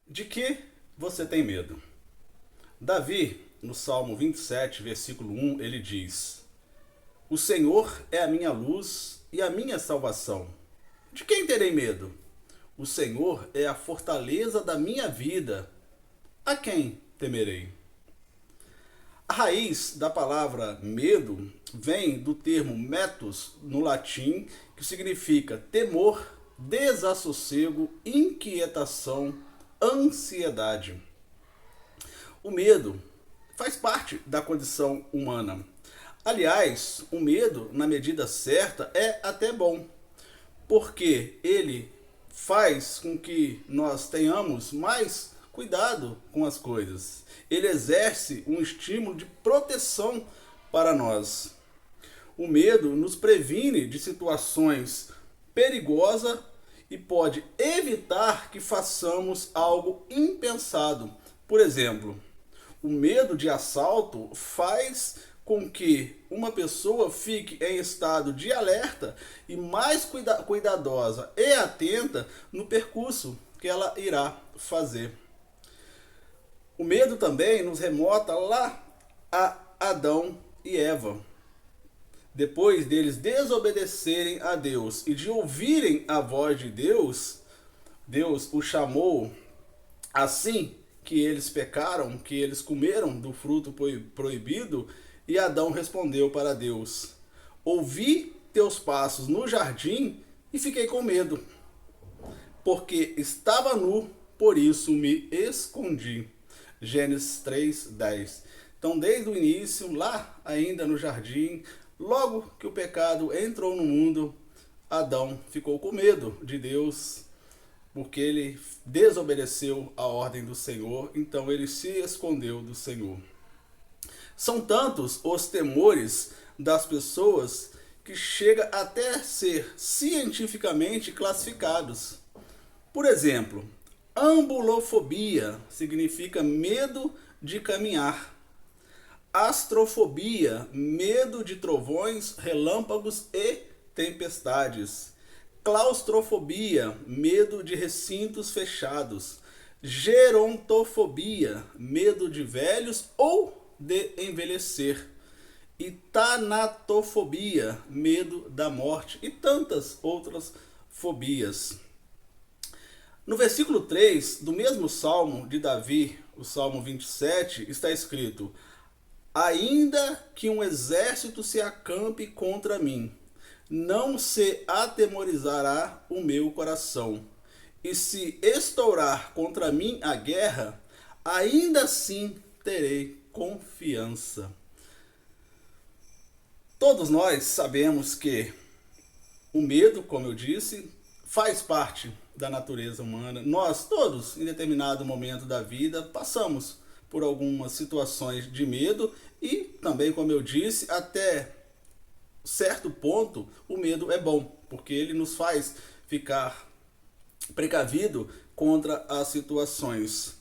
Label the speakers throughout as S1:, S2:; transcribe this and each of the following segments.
S1: De que você tem medo? Davi, no Salmo 27, versículo 1, ele diz: O Senhor é a minha luz e a minha salvação. De quem terei medo? O Senhor é a fortaleza da minha vida. A quem temerei? A raiz da palavra medo vem do termo metus, no latim, que significa temor, desassossego, inquietação, ansiedade. O medo faz parte da condição humana. Aliás, o medo, na medida certa, é até bom, porque ele faz com que nós tenhamos mais cuidado com as coisas. Ele exerce um estímulo de proteção para nós. O medo nos previne de situações perigosas e pode evitar que façamos algo impensado. Por exemplo, o medo de assalto faz com que uma pessoa fique em estado de alerta e mais cuidadosa e atenta no percurso que ela irá fazer. O medo também nos remota lá a Adão e Eva. Depois deles desobedecerem a Deus e de ouvirem a voz de Deus, Deus os chamou assim que eles pecaram, que eles comeram do fruto proibido, e Adão respondeu para Deus: Ouvi teus passos no jardim e fiquei com medo, porque estava nu, por isso me escondi. Gênesis 3:10. Então, desde o início, lá ainda no jardim, logo que o pecado entrou no mundo, Adão ficou com medo de Deus, porque ele desobedeceu a ordem do Senhor, então ele se escondeu do Senhor. São tantos os temores das pessoas que chega até ser cientificamente classificados. Por exemplo, ambulofobia significa medo de caminhar. Astrofobia, medo de trovões, relâmpagos e tempestades. Claustrofobia, medo de recintos fechados. Gerontofobia, medo de velhos ou de envelhecer. E tanatofobia, medo da morte. E tantas outras fobias. No versículo 3 do mesmo salmo de Davi, o salmo 27, está escrito: Ainda que um exército se acampe contra mim, não se atemorizará o meu coração. E se estourar contra mim a guerra, ainda assim terei confiança. Todos nós sabemos que o medo, como eu disse, faz parte da natureza humana. Nós todos, em determinado momento da vida, passamos por algumas situações de medo e também, como eu disse, até certo ponto o medo é bom, porque ele nos faz ficar precavido contra as situações.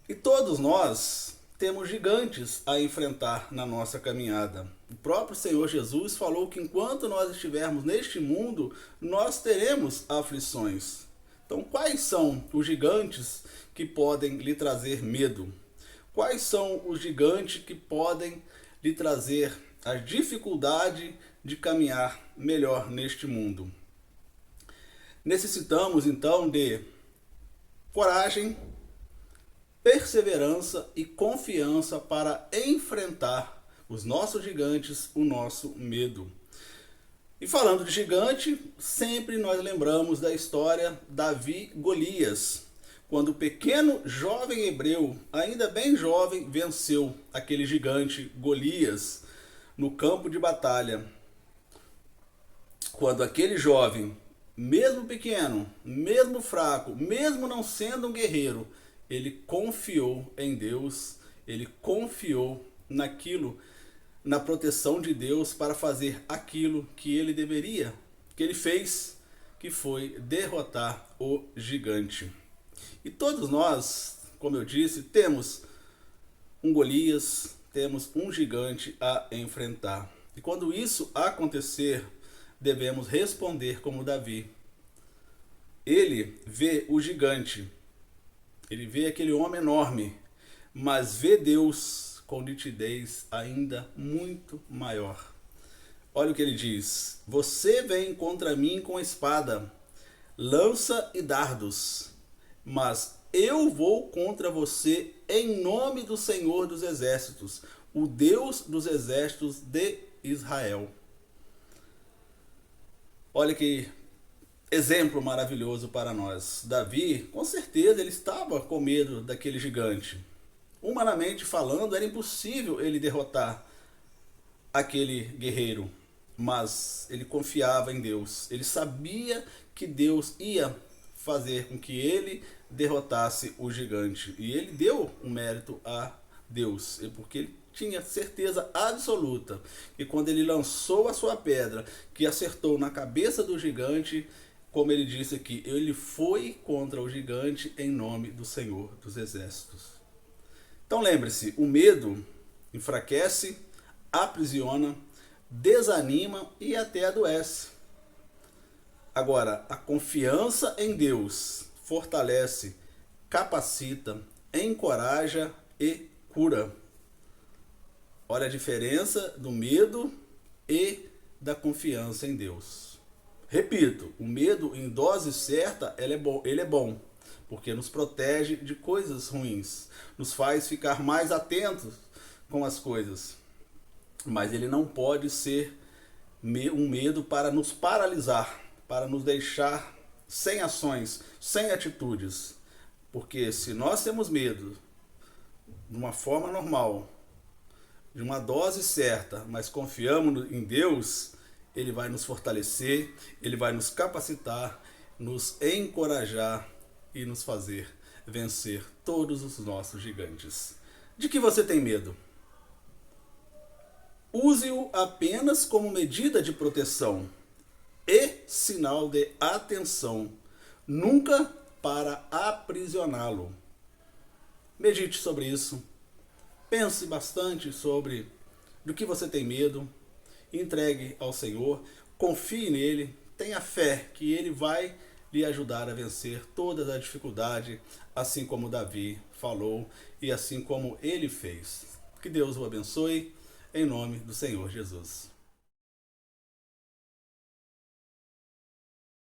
S1: E todos nós temos gigantes a enfrentar na nossa caminhada. O próprio Senhor Jesus falou que enquanto nós estivermos neste mundo, nós teremos aflições. Então, quais são os gigantes que podem lhe trazer medo? Quais são os gigantes que podem lhe trazer a dificuldade de caminhar melhor neste mundo? Necessitamos então de coragem, perseverança e confiança para enfrentar os nossos gigantes, o nosso medo. E falando de gigante, sempre nós lembramos da história Davi-Golias, quando o pequeno jovem hebreu, ainda bem jovem, venceu aquele gigante Golias no campo de batalha. Quando aquele jovem, mesmo pequeno, mesmo fraco, mesmo não sendo um guerreiro, ele confiou em Deus, ele confiou naquilo, na proteção de Deus para fazer aquilo que ele deveria, que ele fez, que foi derrotar o gigante. E todos nós, como eu disse, temos um Golias, temos um gigante a enfrentar. E quando isso acontecer, devemos responder como Davi. Ele vê o gigante, Ele vê aquele homem enorme, mas vê Deus com nitidez ainda muito maior. Olha o que ele diz: você vem contra mim com espada, lança e dardos, mas eu vou contra você em nome do Senhor dos Exércitos, o Deus dos Exércitos de Israel. Olha que exemplo maravilhoso para nós. Davi, com certeza, ele estava com medo daquele gigante. Humanamente falando, era impossível ele derrotar aquele guerreiro, mas ele confiava em Deus. Ele sabia que Deus ia fazer com que ele derrotasse o gigante. E ele deu o mérito a Deus, porque ele tinha certeza absoluta que quando ele lançou a sua pedra, que acertou na cabeça do gigante, como ele disse aqui, ele foi contra o gigante em nome do Senhor dos Exércitos. Então lembre-se, o medo enfraquece, aprisiona, desanima e até adoece. Agora, a confiança em Deus fortalece, capacita, encoraja e cura. Olha a diferença do medo e da confiança em Deus. Repito, o medo em dose certa ele é bom, porque nos protege de coisas ruins, nos faz ficar mais atentos com as coisas. Mas ele não pode ser um medo para nos paralisar, para nos deixar sem ações, sem atitudes. Porque se nós temos medo de uma forma normal, de uma dose certa, mas confiamos em Deus, ele vai nos fortalecer, ele vai nos capacitar, nos encorajar e nos fazer vencer todos os nossos gigantes. De que você tem medo? Use-o apenas como medida de proteção e sinal de atenção, nunca para aprisioná-lo. Medite sobre isso. Pense bastante sobre do que você tem medo. Entregue ao Senhor. Confie nele. Tenha fé que ele vai lhe ajudar a vencer todas as dificuldades, assim como Davi falou e assim como ele fez. Que Deus o abençoe, em nome do Senhor Jesus.